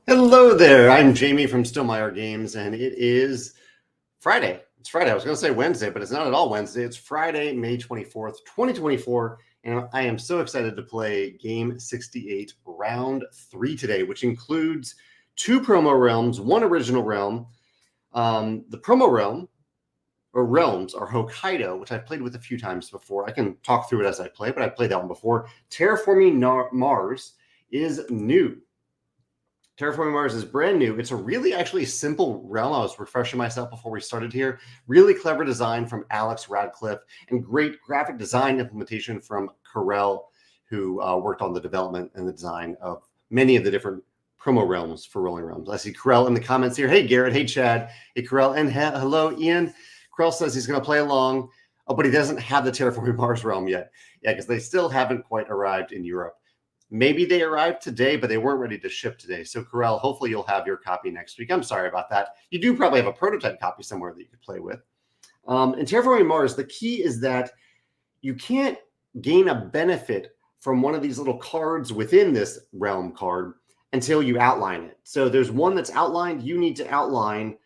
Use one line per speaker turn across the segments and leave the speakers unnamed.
Hello there, I'm Jamey from Stillmeyer Games, and it is Friday. It's Friday. I was going to say Wednesday, but it's not at all Wednesday. It's Friday, May 24th, 2024, and I am so excited to play Game 68, Round 3 today, which includes 2 promo realms, 1 original realm. The promo realm, or realms, are Hokkaido, which I've played with a few times before. I can talk through it as I play, but I've played that one before. Terraforming Mars is new. Terraforming Mars is brand new. It's a really actually simple realm. I was refreshing myself before we started here. Really clever design from Alex Radcliffe and great graphic design implementation from Carell, who worked on the development and the design of many of the different promo realms for Rolling Realms. I see Carell in the comments here. Hey, Garrett. Hey, Chad. Hey, Carell. And hello, Ian. Carell says he's going to play along, but he doesn't have the Terraforming Mars realm yet. Yeah, because they still haven't quite arrived in Europe. Maybe they arrived today, but they weren't ready to ship today. So, Carell, hopefully you'll have your copy next week. I'm sorry about that. You do probably have a prototype copy somewhere that you could play with. In Terraforming Mars, the key is that you can't gain a benefit from one of these little cards within this realm card until you outline it. So there's one that's outlined. You need to outline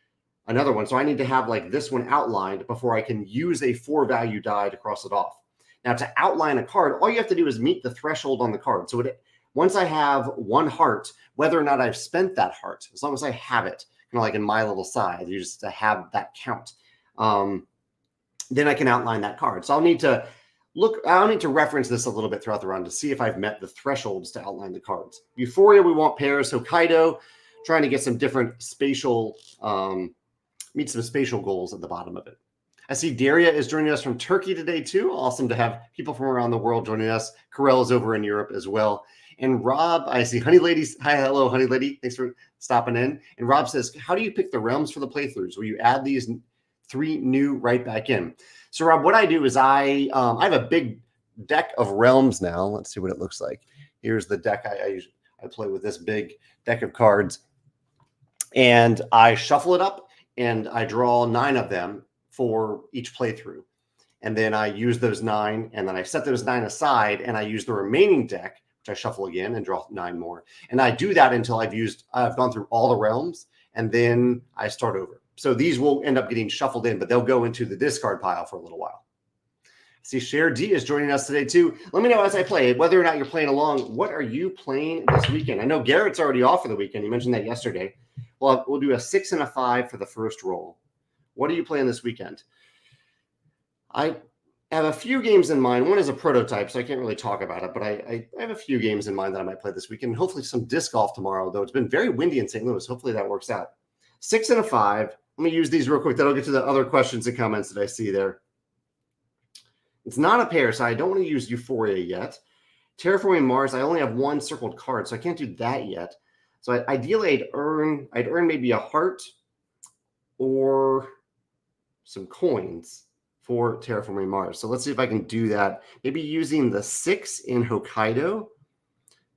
another one. So I need to have like this one outlined before I can use a 4-value die to cross it off. Now, to outline a card, all you have to do is meet the threshold on the card. So once I have 1 heart, whether or not I've spent that heart, as long as I have it, kind of like in my little side, you just to have that count, then I can outline that card. So I'll need to reference this a little bit throughout the round to see if I've met the thresholds to outline the cards. Euphoria, we want pairs. Hokkaido, trying to get some different spatial, meet some spatial goals at the bottom of it. I see Daria is joining us from Turkey today, too. Awesome to have people from around the world joining us. Carell is over in Europe as well. And Rob, I see Honey Ladies. Hi, hello, Honey Lady. Thanks for stopping in. And Rob says, how do you pick the realms for the playthroughs? Will you add these 3 new right back in? So, Rob, what I do is I have a big deck of realms now. Let's see what it looks like. Here's the deck. I play with this big deck of cards. And I shuffle it up, and I draw 9 of them for each playthrough. And then I use those 9, and then I set those 9 aside, and I use the remaining deck, which I shuffle again and draw 9 more. And I do that until I've gone through all the realms, and then I start over. So these will end up getting shuffled in, but they'll go into the discard pile for a little while. See, Cher D is joining us today too. Let me know as I play, whether or not you're playing along, what are you playing this weekend? I know Garrett's already off for the weekend. You mentioned that yesterday. Well, we'll do a 6 and a 5 for the first roll. What are you playing this weekend? I have a few games in mind. One is a prototype, so I can't really talk about it, but I have a few games in mind that I might play this weekend. Hopefully some disc golf tomorrow, though it's been very windy in St. Louis. Hopefully that works out. 6 and a 5. Let me use these real quick. That'll get to the other questions and comments that I see there. It's not a pair, so I don't want to use Euphoria yet. Terraforming Mars, I only have 1 circled card, so I can't do that yet. So ideally, I'd earn maybe a heart or some coins for Terraforming Mars. So let's see if I can do that. Maybe using the 6 in Hokkaido.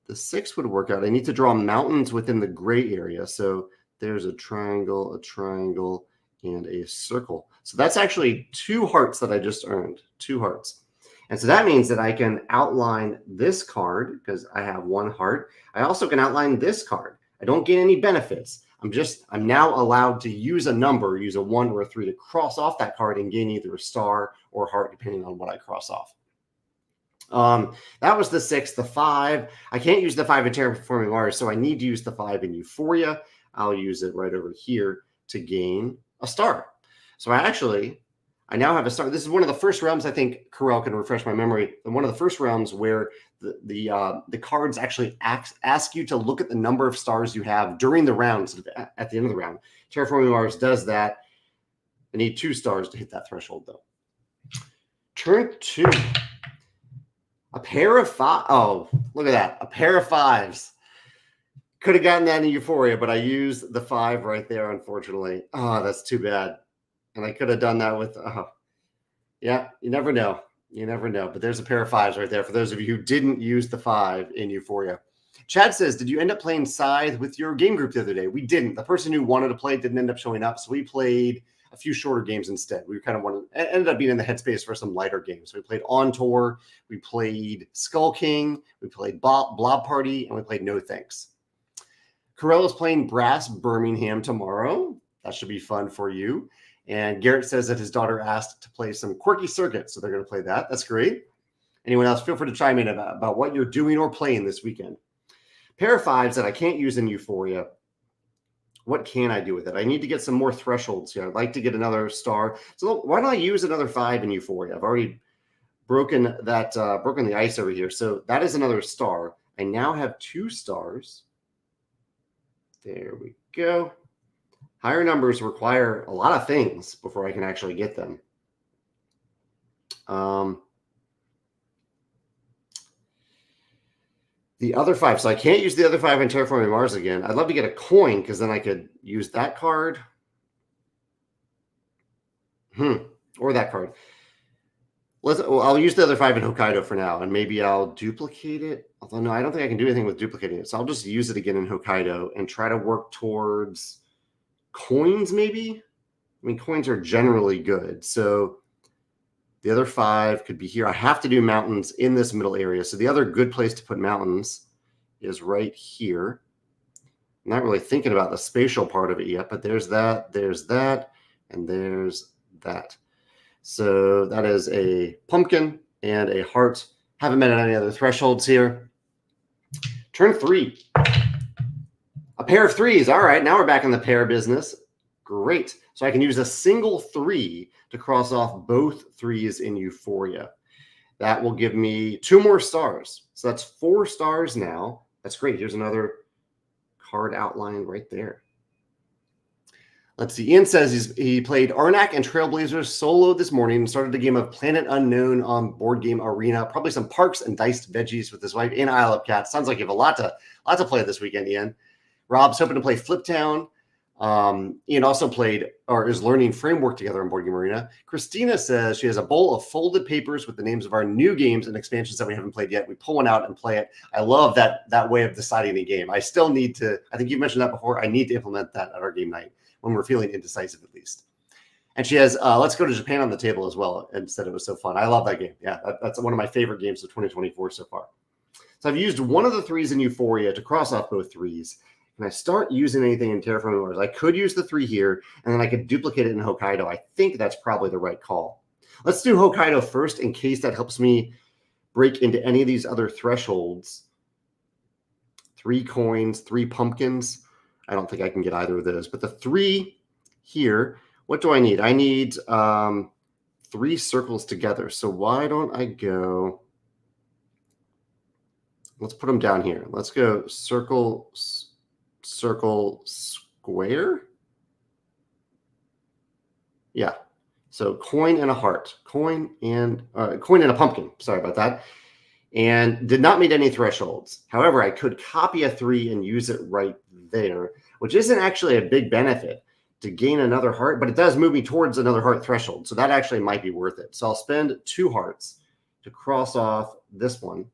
The 6 would work out. I need to draw mountains within the gray area. So there's a triangle, and a circle. So that's actually 2 hearts that I just earned. 2 hearts. And so that means that I can outline this card because I have 1 heart. I also can outline this card. I don't get any benefits. I'm now allowed to use a number, use a 1 or a 3 to cross off that card and gain either a star or a heart, depending on what I cross off. That was the 6. The 5, I can't use the 5 in Terraforming Mars, so I need to use the 5 in Euphoria. I'll use it right over here to gain a star. So I now have a star. This is one of the first realms, I think Carell can refresh my memory, and one of the first realms where the cards actually ask you to look at the number of stars you have during the round, so at the end of the round. Terraforming Mars does that. I need 2 stars to hit that threshold, though. Turn 2. A pair of 5. Oh, look at that. A pair of 5s. Could have gotten that in Euphoria, but I used the 5 right there, unfortunately. Oh, that's too bad. And I could have done that with, yeah, you never know. You never know. But there's a pair of 5s right there for those of you who didn't use the 5 in Euphoria. Chad says, did you end up playing Scythe with your game group the other day? We didn't. The person who wanted to play didn't end up showing up. So we played a few shorter games instead. We kind of ended up being in the headspace for some lighter games. So we played On Tour. We played Skull King. We played Blob Party. And we played No Thanks. Carell is playing Brass Birmingham tomorrow. That should be fun for you. And Garrett says that his daughter asked to play some quirky circuits, so they're going to play that. That's great. Anyone else, feel free to chime in about what you're doing or playing this weekend. Pair of fives that I can't use in Euphoria. What can I do with it? I need to get some more thresholds here. I'd like to get another star. So why don't I use another 5 in Euphoria? I've already broken the ice over here. So that is another star. I now have 2 stars. There we go. Higher numbers require a lot of things before I can actually get them. The other 5. So I can't use the other 5 in Terraforming Mars again. I'd love to get a coin because then I could use that card. Or that card. I'll use the other 5 in Hokkaido for now, and maybe I'll duplicate it. Although, no, I don't think I can do anything with duplicating it. So I'll just use it again in Hokkaido and try to work towards coins, maybe? I mean, coins are generally good. So the other 5 could be here. I have to do mountains in this middle area. So the other good place to put mountains is right here. I'm not really thinking about the spatial part of it yet, but there's that, and there's that. So that is a pumpkin and a heart. Haven't met any other thresholds here. Turn 3. A pair of 3s. All right, now we're back in the pair business. Great. So I can use a single 3 to cross off both 3s in Euphoria. That will give me 2 more stars. So that's 4 stars now. That's great. Here's another card outline right there. Let's see. Ian says he played Arnak and Trailblazers solo this morning and started a game of Planet Unknown on Board Game Arena. Probably some Parks and Diced Veggies with his wife in Isle of Cats. Sounds like you have a lot to play this weekend, Ian. Rob's hoping to play Fliptown. Ian also played or is learning Framework together on Board Game Arena. Christina says she has a bowl of folded papers with the names of our new games and expansions that we haven't played yet. We pull one out and play it. I love that way of deciding a game. I still need to, I think you mentioned that before. I need to implement that at our game night when we're feeling indecisive at least. And she has Let's Go to Japan on the table as well and said it was so fun. I love that game. Yeah, that's one of my favorite games of 2024 so far. So I've used one of the 3s in Euphoria to cross off both 3s. Can I start using anything in Terraforming Mars? I could use the 3 here, and then I could duplicate it in Hokkaido. I think that's probably the right call. Let's do Hokkaido first in case that helps me break into any of these other thresholds. 3 coins, 3 pumpkins. I don't think I can get either of those. But the 3 here, what do I need? I need 3 circles together. So why don't I go... Let's put them down here. Let's go circle, square. Yeah. So coin and a heart. Coin and a pumpkin. Sorry about that. And did not meet any thresholds. However, I could copy a 3 and use it right there, which isn't actually a big benefit to gain another heart, but it does move me towards another heart threshold. So that actually might be worth it. So I'll spend 2 hearts to cross off this one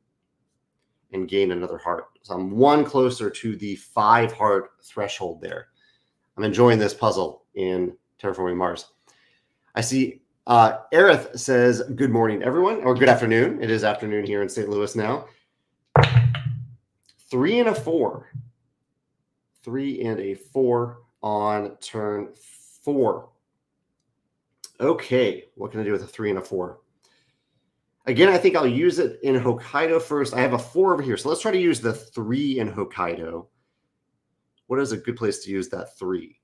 and gain another heart. So I'm 1 closer to the 5 heart threshold there. I'm enjoying this puzzle in Terraforming Mars. I see Aerith says, good morning, everyone, or good afternoon. It is afternoon here in St. Louis now. 3 and a 4. 3 and a 4 on turn 4. Okay, what can I do with a 3 and a 4? Again, I think I'll use it in Hokkaido first. I have a 4 over here, so let's try to use the 3 in Hokkaido. What is a good place to use that 3?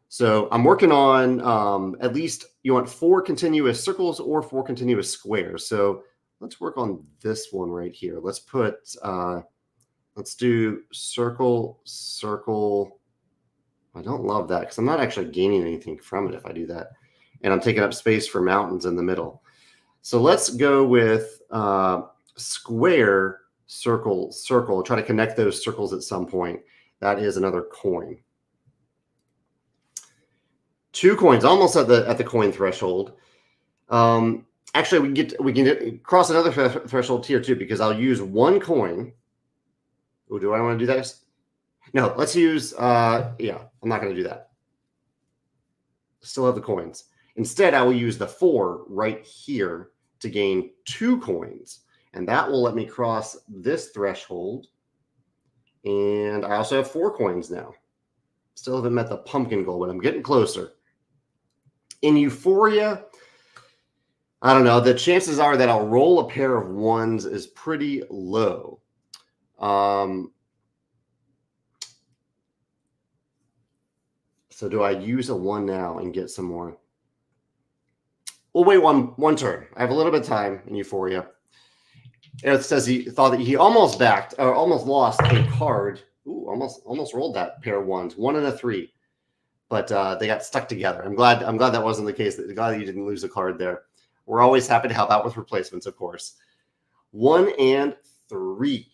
So I'm working on at least you want 4 continuous circles or 4 continuous squares. So let's work on this one right here. Let's put, let's do circle, circle. I don't love that because I'm not actually gaining anything from it if I do that. And I'm taking up space for mountains in the middle. So let's go with square, circle, circle. Try to connect those circles at some point. That is another coin. 2 coins, almost at the coin threshold. Actually, we can cross another threshold here too because I'll use 1 coin. Oh, do I want to do that? No, let's use. Yeah, I'm not going to do that. Still have the coins. Instead, I will use the 4 right here to gain 2 coins, and that will let me cross this threshold And I also have 4 coins now. Still haven't met the pumpkin goal, but I'm getting closer. In Euphoria, I don't know. The chances are that I'll roll a pair of 1s is pretty low. So do I use a 1 now and get some more? We'll wait one turn. I have a little bit of time in Euphoria. It says he thought that he almost backed or almost lost a card. Ooh, almost rolled that pair of 1s, 1 and a 3, but they got stuck together. I'm glad that wasn't the case. Glad that you didn't lose a card there. We're always happy to help out with replacements, of course. 1 and 3.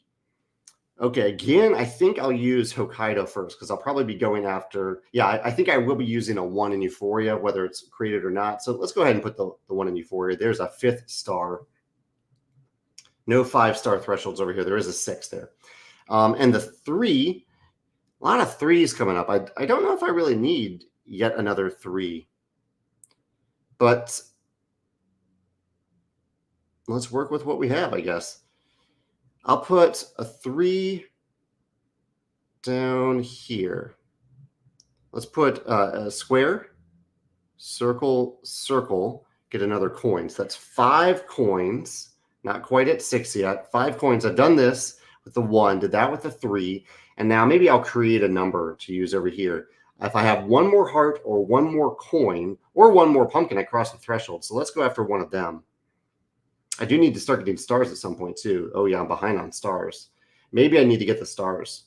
Okay, again, I think I'll use Hokkaido first because I'll probably be going after. Yeah, I think I will be using a 1 in Euphoria, whether it's created or not. So let's go ahead and put the 1 in Euphoria. There's a 5th star. No 5-star thresholds over here. There is a 6 there. And the 3, a lot of 3s coming up. I don't know if I really need yet another 3. But let's work with what we have, I guess. I'll put a 3 down here. Let's put a square, circle, circle, get another coin. So that's 5 coins. Not quite at 6 yet. 5 coins. I've done this with the 1, did that with the 3, and now maybe I'll create a number to use over here. If I have 1 more heart or 1 more coin or 1 more pumpkin, I cross the threshold. So let's go after one of them. I do need to start getting stars at some point too. Oh yeah, I'm behind on stars. Maybe I need to get the stars.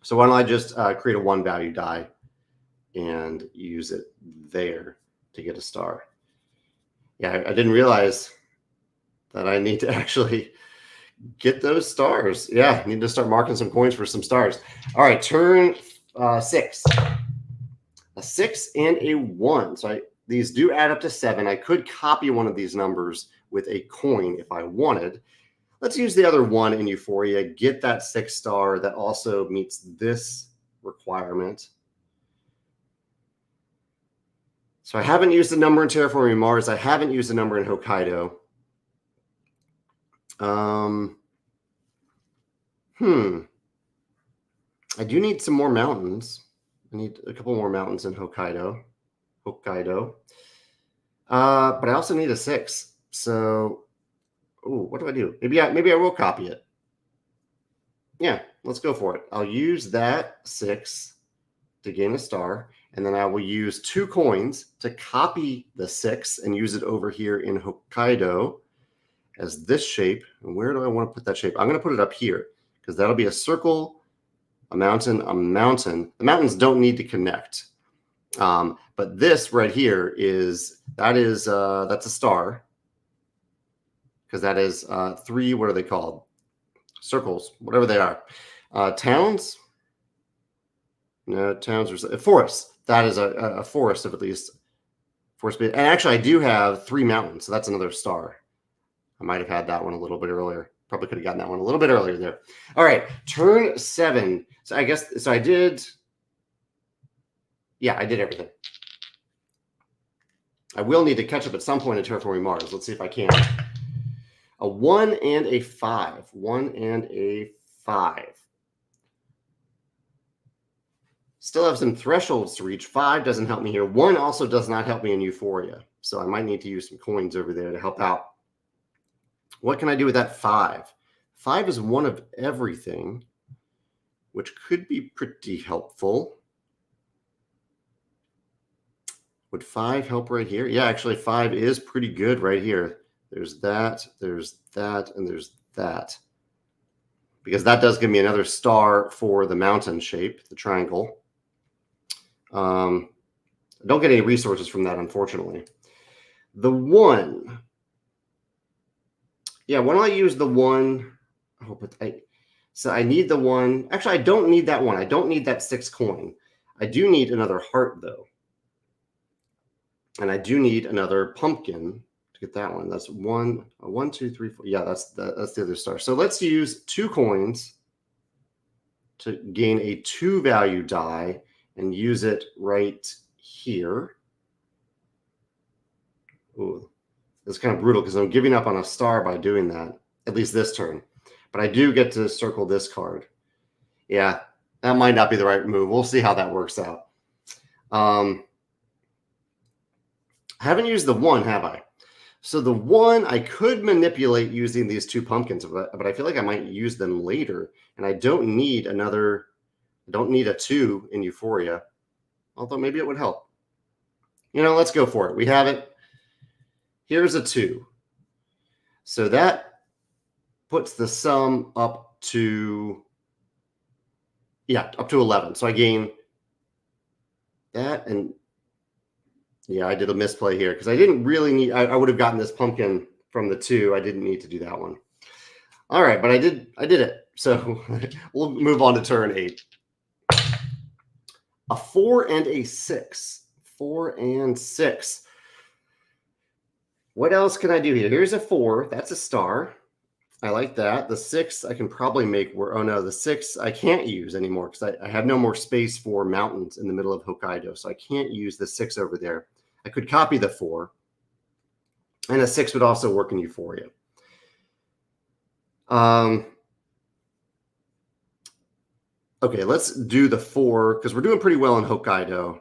So why don't I just create a 1 value die and use it there to get a star. Yeah, I didn't realize that I need to actually get those stars. Yeah, I need to start marking some coins for some stars. All right, turn 6. A 6 and a 1. So these do add up to 7. I could copy one of these numbers with a coin if I wanted. Let's use the other 1 in Euphoria, get that 6 star that also meets this requirement. So I haven't used the number in Terraforming Mars. I haven't used the number in Hokkaido. I do need some more mountains. I need a couple more mountains in Hokkaido. But I also need a 6. So, what do I do? Maybe I will copy it. Yeah, let's go for it. I'll use that 6 to gain a star, and then I will use 2 coins to copy the 6 and use it over here in Hokkaido as this shape. And where do I want to put that shape? I'm going to put it up here because that'll be a circle, a mountain, a mountain. The mountains don't need to connect. But this right here that's a star because that is 3. What are they called? Circles, whatever they are. Towns? No, towns are forests. That is a forest of at least forest. And actually, I do have 3 mountains, so that's another star. I might have had that one a little bit earlier. Probably could have gotten that one a little bit earlier there. All right, turn 7. So I guess I did. Yeah, I did everything. I will need to catch up at some point in Terraforming Mars. Let's see if I can. A 1 and a 5. 1 and a 5. Still have some thresholds to reach. 5 doesn't help me here. 1 also does not help me in Euphoria. So I might need to use some coins over there to help out. What can I do with that 5? 5 is 1 of everything, which could be pretty helpful. Would 5 help right here? Yeah, actually 5 is pretty good right here. There's that, and there's that. Because that does give me another star for the mountain shape, the triangle. I don't get any resources from that, unfortunately. The 1. Yeah, why don't I use the 1? Oh, but so I need the 1. Actually, I don't need that 1. I don't need that 6 coin. I do need another heart, though. And I do need another pumpkin to get that one. That's 1, 2, 3, 4. Yeah, that's the other star. So let's use 2 coins to gain a 2 value die and use it right here. Ooh, that's kind of brutal because I'm giving up on a star by doing that, at least this turn. But I do get to circle this card. Yeah, that might not be the right move. We'll see how that works out. I haven't used the 1, have I? So the 1 I could manipulate using these 2 pumpkins, but I feel like I might use them later, and I don't need another. I don't need a 2 in Euphoria, although maybe it would help. Let's go for it. We have it. Here's a 2. So that puts the sum up to 11. So I gain that, and I did a misplay here because I didn't really need. I would have gotten this pumpkin from the 2. I didn't need to do that one. All right, but I did it. So we'll move on to turn 8. A 4 and a 6. 4 and 6. What else can I do here? Here's a 4. That's a star. I like that. The 6 I can probably make work. Oh no, the 6 I can't use anymore because I have no more space for mountains in the middle of Hokkaido. So I can't use the 6 over there. I could copy the 4. And a 6 would also work in Euphoria. Okay, let's do the 4 because we're doing pretty well in Hokkaido.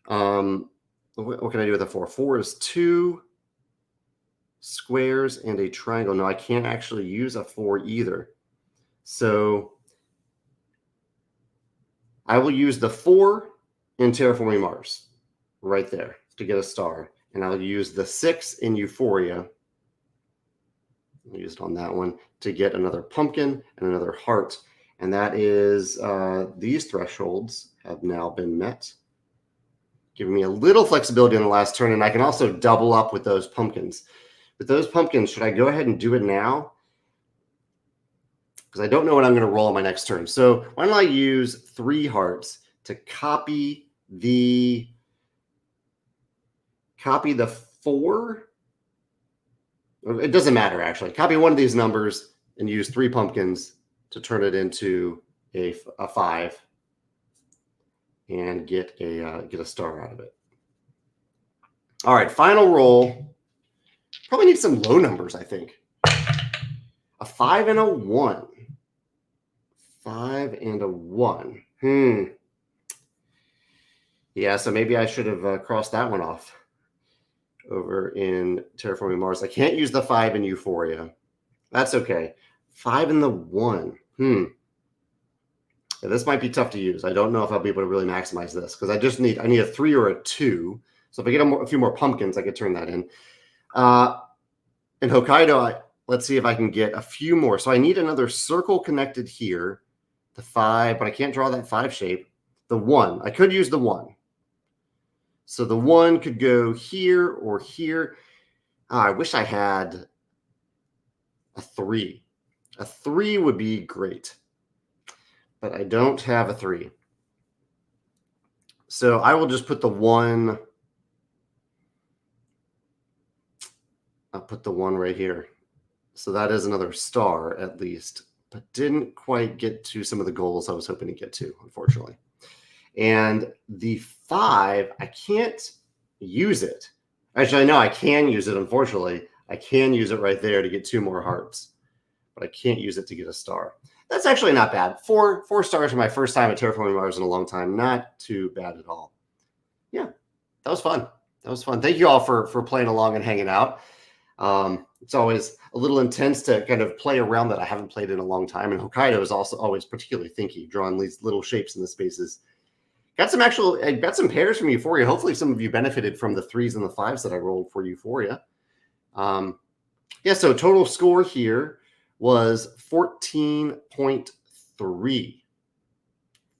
What can I do with the 4? 4 is 2 squares and a triangle. No, I can't actually use a 4 either. So I will use the 4 in Terraforming Mars right there to get a star. And I'll use the 6 in Euphoria. I'll use it on that one to get another pumpkin and another heart. And that is these thresholds have now been met, giving me a little flexibility on the last turn. And I can also double up with those pumpkins. With those pumpkins, should I go ahead and do it now? Because I don't know what I'm going to roll on my next turn. So why don't I use 3 hearts to copy the 4? It doesn't matter, actually. Copy one of these numbers and use 3 pumpkins to turn it into a 5 and get a star out of it. All right, final roll. Probably need some low numbers, I think. A 5 and a 1. 5 and a 1. Yeah, so maybe I should have crossed that one off over in Terraforming Mars. I can't use the 5 in Euphoria. That's okay. 5 and the 1. Yeah, this might be tough to use. I don't know if I'll be able to really maximize this because I need a 3 or a 2. So if I get a few more pumpkins, I could turn that in. In Hokkaido, let's see if I can get a few more. So I need another circle connected here. The 5, but I can't draw that 5 shape. The 1. I could use the 1. So the 1 could go here or here. I wish I had a 3. A 3 would be great. But I don't have a 3. So I will just put the 1. I'll put the 1 right here. So that is another star at least, but didn't quite get to some of the goals I was hoping to get to, unfortunately. And the 5, I can't use it. Actually, no, I can use it, unfortunately. I can use it right there to get 2 more hearts, but I can't use it to get a star. That's actually not bad. 4 stars for my first time at Terraforming Mars in a long time. Not too bad at all. Yeah, that was fun. That was fun. Thank you all for playing along and hanging out. It's always a little intense to kind of play around that I haven't played in a long time. And Hokkaido is also always particularly thinky, drawing these little shapes in the spaces. Got some pairs from Euphoria. Hopefully some of you benefited from the 3s and the 5s that I rolled for Euphoria. So total score here was 14.3.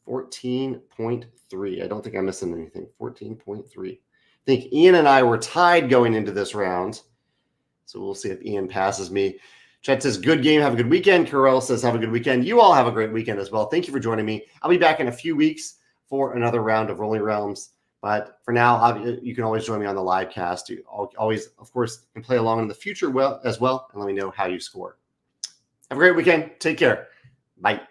14.3. I don't think I'm missing anything. 14.3. I think Ian and I were tied going into this round. So we'll see if Ian passes me. Chet says, good game. Have a good weekend. Carell says, have a good weekend. You all have a great weekend as well. Thank you for joining me. I'll be back in a few weeks for another round of Rolling Realms. But for now, you can always join me on the live cast. You always, of course, can play along in the future as well. And let me know how you score. Have a great weekend. Take care. Bye.